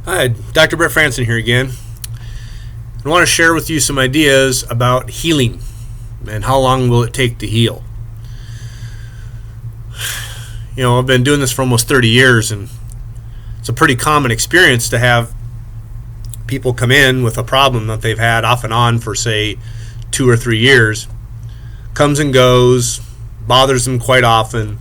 Hi, Dr. Brett Franson here again. I want to share with you some ideas about healing and how long will it take to heal. You know, I've been doing this for almost 30 years, and it's a pretty common experience to have people come in with a problem that they've had off and on for, say, 2 or 3 years. Comes and goes, bothers them quite often.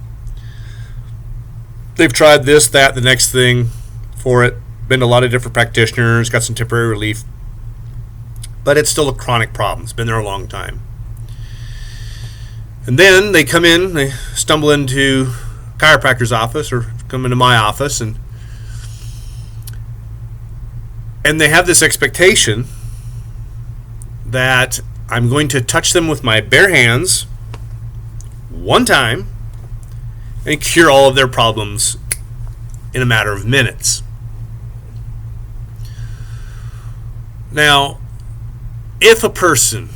They've tried this, that, the next thing for it. Been to a lot of different practitioners, got some temporary relief, but it's still a chronic problem. It's been there a long time. And then they come in, they stumble into a chiropractor's office or come into my office, and they have this expectation that I'm going to touch them with my bare hands one time and cure all of their problems in a matter of minutes. Now, if a person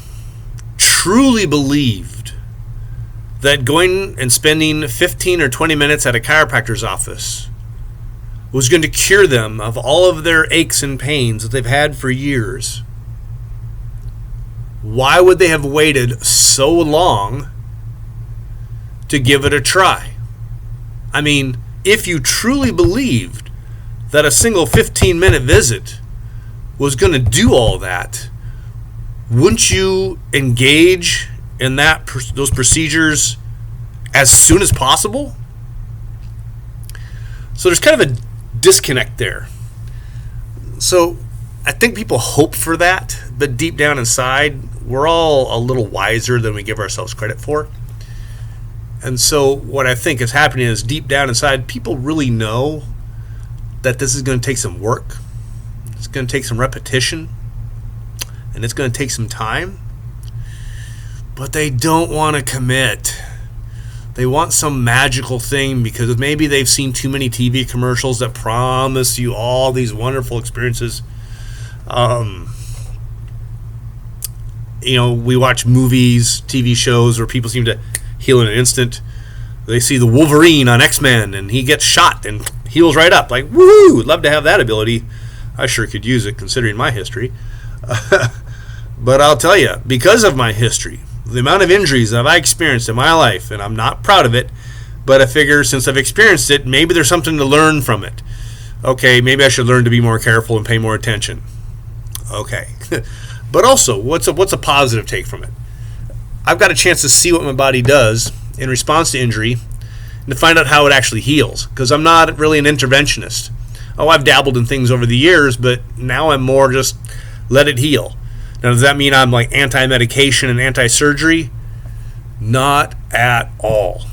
truly believed that going and spending 15 or 20 minutes at a chiropractor's office was going to cure them of all of their aches and pains that they've had for years, why would they have waited so long to give it a try? I mean, if you truly believed that a single 15-minute visit was going to do all that, wouldn't you engage in those procedures as soon as possible? So there's kind of a disconnect there. So I think people hope for that, but deep down inside, we're all a little wiser than we give ourselves credit for. And so what I think is happening is deep down inside, people really know that this is going to take some work. It's going to take some repetition, and it's going to take some time, but they don't want to commit. They want some magical thing because maybe they've seen too many TV commercials that promise you all these wonderful experiences. We watch movies, TV shows where people seem to heal in an instant. They see the Wolverine on X-Men, and he gets shot and heals right up. Like, woohoo! Would love to have that ability. I sure could use it considering my history. But I'll tell you, because of my history, the amount of injuries that I've experienced in my life, and I'm not proud of it, but I figure since I've experienced it, maybe there's something to learn from it. Okay, maybe I should learn to be more careful and pay more attention. Okay. But also, what's a positive take from it? I've got a chance to see what my body does in response to injury and to find out how it actually heals, because I'm not really an interventionist. I've dabbled in things over the years, but now I'm more just let it heal. Now, does that mean I'm like anti-medication and anti-surgery? Not at all.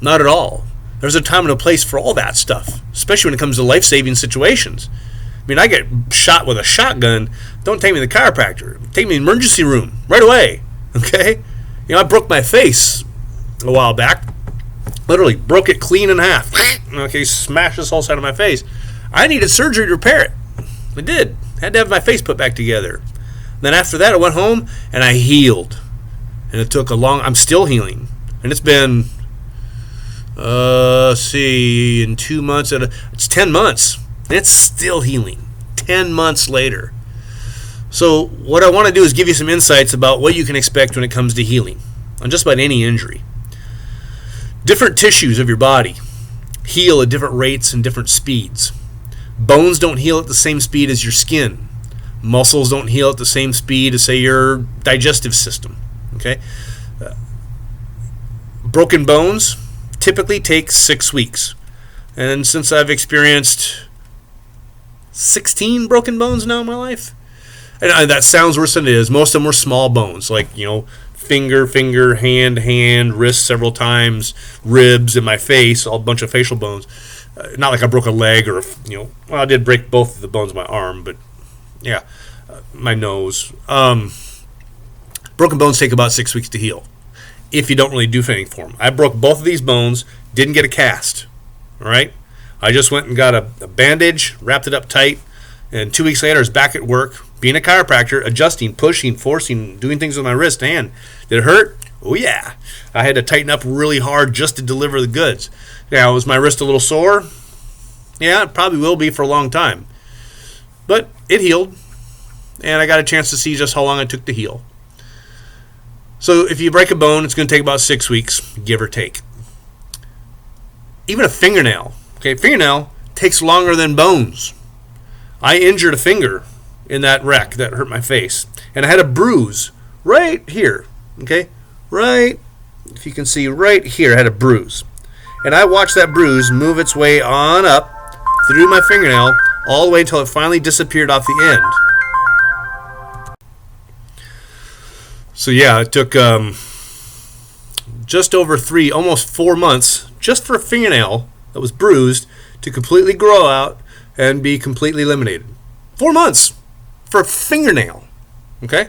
Not at all. There's a time and a place for all that stuff, especially when it comes to life-saving situations. I mean, I get shot with a shotgun. Don't take me to the chiropractor. Take me to the emergency room right away. Okay? I broke my face a while back. Literally broke it clean in half. Okay, smashed this whole side of my face. I needed surgery to repair it. I did. Had to have my face put back together. Then after that, I went home and I healed. And it took I'm still healing. And it's been, in 2 months, it's 10 months. And it's still healing. 10 months later. So what I want to do is give you some insights about what you can expect when it comes to healing on just about any injury. Different tissues of your body heal at different rates and different speeds. Bones don't heal at the same speed as your skin. Muscles don't heal at the same speed as, say, your digestive system. Okay? Broken bones typically take 6 weeks. And since I've experienced 16 broken bones now in my life, and that sounds worse than it is. Most of them were small bones, like, finger, hand, wrist several times, ribs, in my face, a bunch of facial bones. Not like I broke a leg or, I did break both of the bones of my arm, but yeah, my nose. Broken bones take about 6 weeks to heal if you don't really do anything for them. I broke both of these bones, didn't get a cast, all right? I just went and got a bandage, wrapped it up tight, and 2 weeks later I was back at work, being a chiropractor, adjusting, pushing, forcing, doing things with my wrist and hand. Did it hurt? Oh, yeah. I had to tighten up really hard just to deliver the goods. Now, was my wrist a little sore? Yeah, it probably will be for a long time. But it healed, and I got a chance to see just how long it took to heal. So if you break a bone, it's going to take about 6 weeks, give or take. Even a fingernail. Okay, fingernail takes longer than bones. I injured a finger in that wreck that hurt my face, and I had a bruise right here. Okay, right, if you can see right here, I had a bruise. And I watched that bruise move its way on up through my fingernail all the way until it finally disappeared off the end. So yeah, it took just over 3, almost 4 months just for a fingernail that was bruised to completely grow out and be completely eliminated. 4 months for a fingernail. Okay?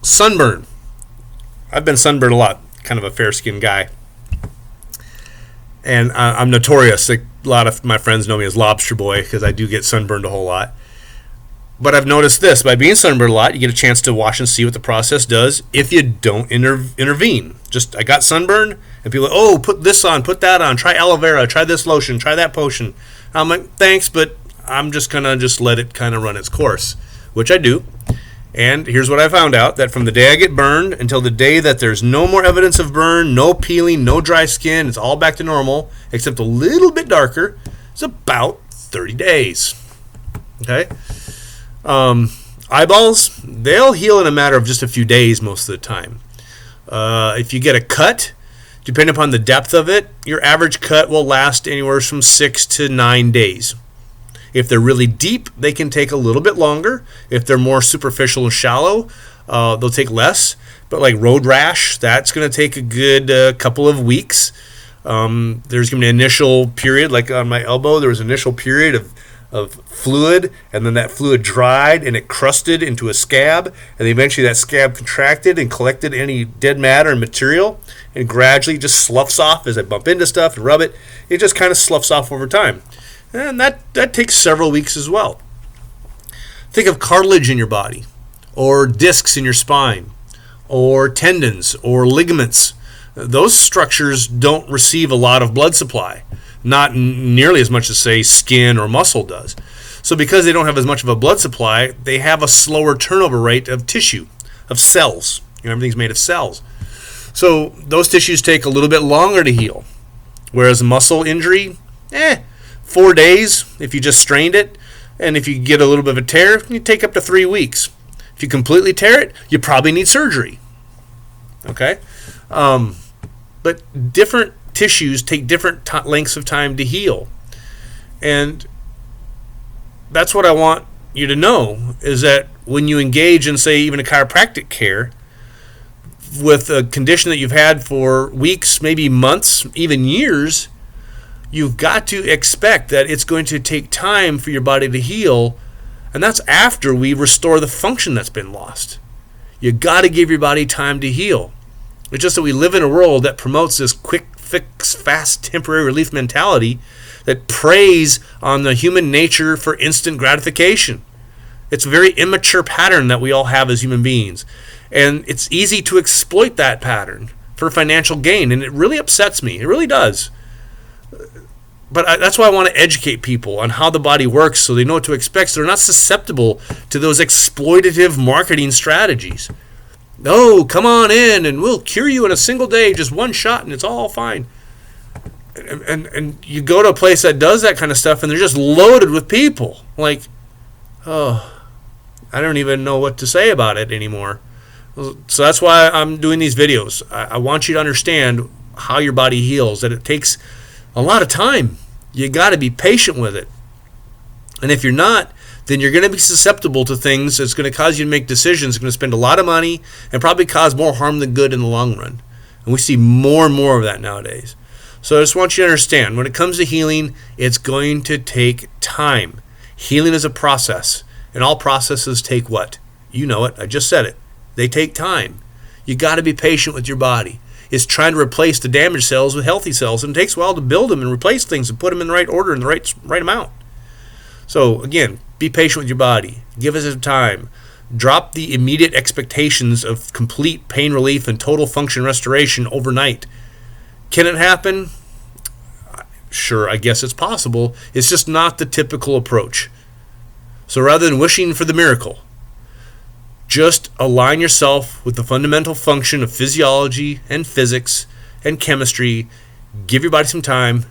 Sunburn. I've been sunburned a lot. Kind of a fair-skinned guy. And I'm notorious. Like, a lot of my friends know me as Lobster Boy because I do get sunburned a whole lot. But I've noticed this. By being sunburned a lot, you get a chance to watch and see what the process does if you don't intervene. Just, I got sunburned, and people are like, oh, put this on, put that on, try aloe vera, try this lotion, try that potion. I'm like, thanks, but I'm just going to just let it kind of run its course, which I do. And here's what I found out, that from the day I get burned until the day that there's no more evidence of burn, no peeling, no dry skin, it's all back to normal, except a little bit darker, it's about 30 days. Okay? Eyeballs, they'll heal in a matter of just a few days most of the time. If you get a cut, depending upon the depth of it, your average cut will last anywhere from 6 to 9 days. If they're really deep, they can take a little bit longer. If they're more superficial and shallow, they'll take less. But like road rash, that's going to take a good couple of weeks. There's going to be an initial period, like on my elbow, there was an initial period of fluid, and then that fluid dried and it crusted into a scab, and then eventually that scab contracted and collected any dead matter and material, and gradually just sloughs off as I bump into stuff and rub it. It just kind of sloughs off over time. And that takes several weeks as well. Think of cartilage in your body, or discs in your spine, or tendons, or ligaments. Those structures don't receive a lot of blood supply, not nearly as much as, say, skin or muscle does. So because they don't have as much of a blood supply, they have a slower turnover rate of tissue, of cells. Everything's made of cells. So those tissues take a little bit longer to heal. Whereas a muscle injury, 4 days if you just strained it, and if you get a little bit of a tear, you take up to 3 weeks. If you completely tear it, you probably need surgery. Okay? But different tissues take different lengths of time to heal. And that's what I want you to know, is that when you engage in, say, even a chiropractic care with a condition that you've had for weeks, maybe months, even years, you've got to expect that it's going to take time for your body to heal, and that's after we restore the function that's been lost. You got to give your body time to heal. It's just that we live in a world that promotes this quick fix, fast, temporary relief mentality that preys on the human nature for instant gratification. It's a very immature pattern that we all have as human beings, and it's easy to exploit that pattern for financial gain, and it really upsets me. It really does. But that's why I want to educate people on how the body works so they know what to expect, so they're not susceptible to those exploitative marketing strategies. Oh, come on in and we'll cure you in a single day, just one shot, and it's all fine. And you go to a place that does that kind of stuff, and they're just loaded with people. Like, oh, I don't even know what to say about it anymore. So that's why I'm doing these videos. I want you to understand how your body heals, that it takes a lot of time. You got to be patient with it. And if you're not, then you're going to be susceptible to things that's going to cause you to make decisions. It's going to spend a lot of money and probably cause more harm than good in the long run. And we see more and more of that nowadays. So I just want you to understand, when it comes to healing, it's going to take time. Healing is a process, and all processes take what? You know it. I just said it. They take time. You got to be patient with your body. It's trying to replace the damaged cells with healthy cells, and it takes a while to build them and replace things and put them in the right order and the right amount. So again, be patient with your body. Give it some time. Drop the immediate expectations of complete pain relief and total function restoration overnight. Can it happen? sure, I guess it's possible. It's just not the typical approach. So rather than wishing for the miracle, just align yourself with the fundamental function of physiology and physics and chemistry. Give your body some time.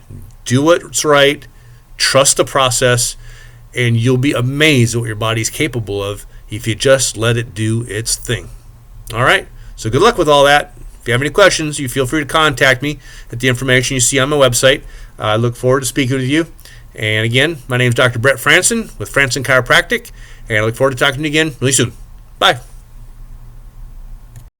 Do what's right. Trust the process. And you'll be amazed at what your body's capable of if you just let it do its thing. All right? So good luck with all that. If you have any questions, you feel free to contact me at the information you see on my website. I look forward to speaking with you. And again, my name is Dr. Brett Franson with Franson Chiropractic. And I look forward to talking to you again really soon. Bye.